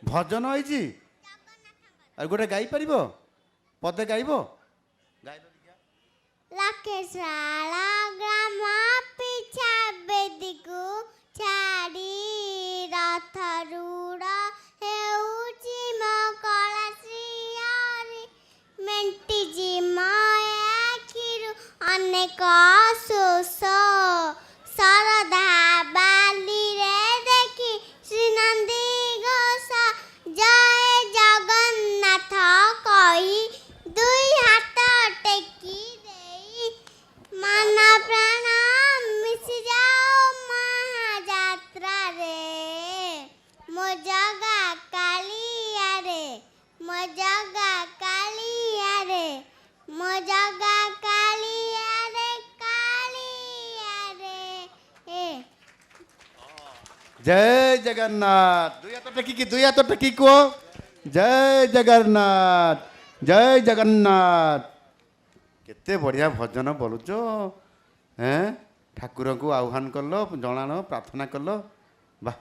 ଭଜନ ହେଇଛି ଆଉ ଗୋଟେ ଗାଇ ପାରିବ ପଦେ ଗାଇବ ଲକେଶାଳ ଗ୍ରାମ ପିଛା ବେଦୀକୁ ଛାଡ଼ି ରଥରୁଡ଼ ହେଉଛି ମୋ କଳାଶ୍ରୀହରି ମେଣ୍ଟିଛି ମୋ ଆଖିରୁ ଅନେକ ଶୋଷ ଶରଧା ବାଲିରେ ଦେଖି ଶ୍ରୀନନ୍ଦୀ ଘୋଷ ଜୟ ଜଗନ୍ନାଥ କହି ଦୁଇ ହାତ ଟେକି ଦେଇ ମନ ପ୍ରାଣ ମିଶି ଯାଉ ମହାଯାତ୍ରାରେ ମୋ ଜଗା କାଳିଆରେ ମୋ ଜଗା କାଳିଆରେ ମୋ ଜଗା କାଳିଆରେ କାଳିଆରେ जय जगन्नाथ दुई हाथ टेकी कह जय जगन्नाथ जय जगन्नाथ केते बढ़िया भजन बोलुच हैं ठाकुर को आह्वान कल जनान प्रार्थना कल वाह